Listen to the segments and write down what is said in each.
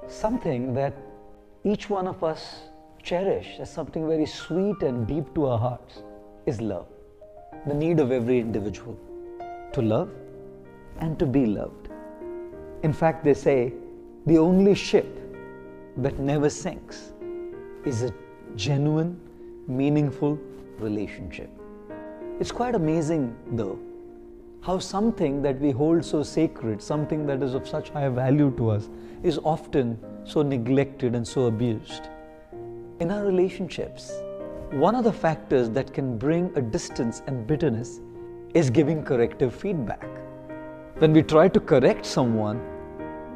something that each one of us cherish as something very sweet and deep to our hearts is love. The need of every individual to love and to be loved. In fact, they say the only ship that never sinks is a genuine, meaningful relationship. It's quite amazing, though, how something that we hold so sacred, something that is of such high value to us, is often so neglected and so abused. In our relationships, one of the factors that can bring a distance and bitterness is giving corrective feedback. When we try to correct someone,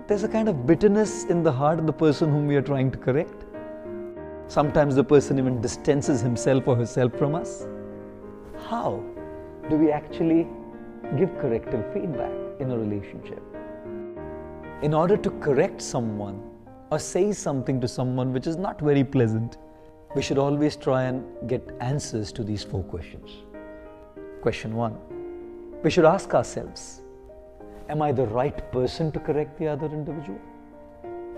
there's a kind of bitterness in the heart of the person whom we are trying to correct. Sometimes the person even distances himself or herself from us. How do we actually give corrective feedback in a relationship? In order to correct someone or say something to someone which is not very pleasant, we should always try and get answers to these 4 questions. Question 1. We should ask ourselves, am I the right person to correct the other individual?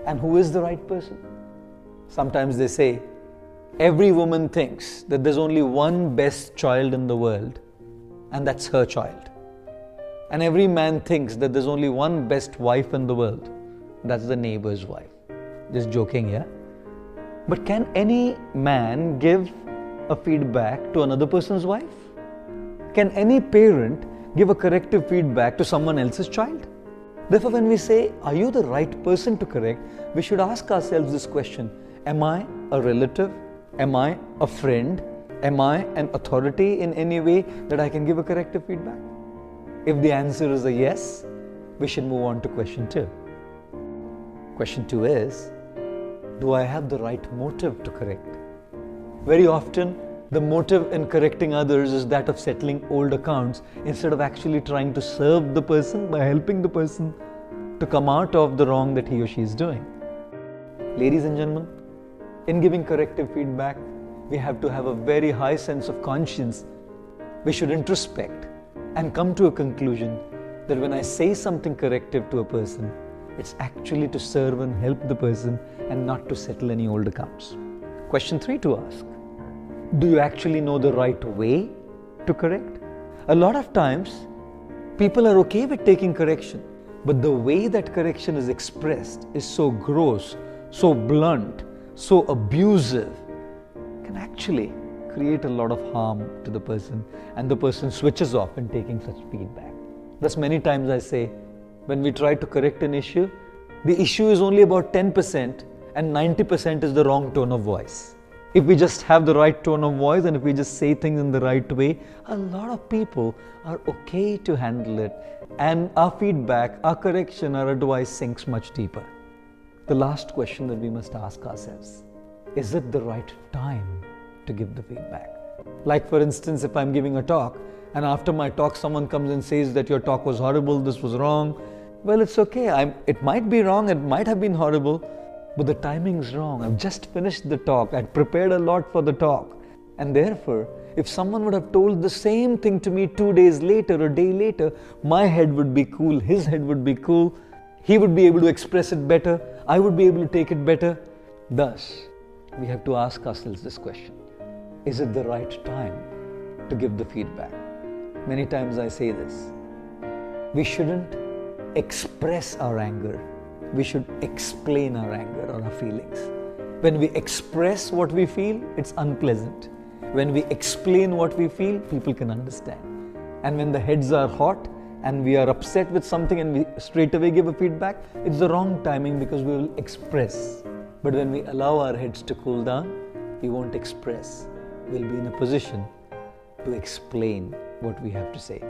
And who is the right person? Sometimes they say, every woman thinks that there's only one best child in the world, and that's her child. And every man thinks that there's only one best wife in the world, that's the neighbor's wife. Just joking here. But can any man give a feedback to another person's wife? Can any parent give a corrective feedback to someone else's child? Therefore, when we say, are you the right person to correct, we should ask ourselves this question: am I a relative? Am I a friend? Am I an authority in any way that I can give a corrective feedback? If the answer is a yes, we should move on to question 2. Question 2 is, do I have the right motive to correct? Very often, the motive in correcting others is that of settling old accounts instead of actually trying to serve the person by helping the person to come out of the wrong that he or she is doing. Ladies and gentlemen, in giving corrective feedback, we have to have a very high sense of conscience. We should introspect and come to a conclusion that when I say something corrective to a person, it's actually to serve and help the person and not to settle any old accounts. Question 3 to ask: do you actually know the right way to correct? A lot of times, people are okay with taking correction, but the way that correction is expressed is so gross, so blunt, so abusive, can actually create a lot of harm to the person, and the person switches off in taking such feedback. Thus, many times I say, when we try to correct an issue, the issue is only about 10% and 90% is the wrong tone of voice. If we just have the right tone of voice and if we just say things in the right way, a lot of people are okay to handle it, and our feedback, our correction, our advice sinks much deeper. The last question that we must ask ourselves: is it the right time to give the feedback? Like, for instance, if I'm giving a talk and after my talk someone comes and says that your talk was horrible, this was wrong, well, it's okay. It might be wrong, it might have been horrible, but the timing's wrong. I've just finished the talk. I'd prepared a lot for the talk. And therefore, if someone would have told the same thing to me 2 days later, a day later, my head would be cool, his head would be cool, he would be able to express it better, I would be able to take it better. Thus, we have to ask ourselves this question: is it the right time to give the feedback? Many times I say this: we shouldn't express our anger. We should explain our anger or our feelings. When we express what we feel, it's unpleasant. When we explain what we feel, people can understand. And when the heads are hot and we are upset with something and we straight away give a feedback, it's the wrong timing because we will express. But when we allow our heads to cool down, we won't express. We'll be in a position to explain what we have to say.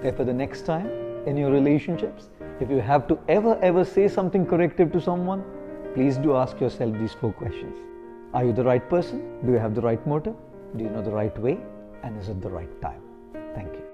Therefore, the next time in your relationships, if you have to ever say something corrective to someone, please do ask yourself these 4 questions. Are you the right person? Do you have the right motive? Do you know the right way? And is it the right time? Thank you.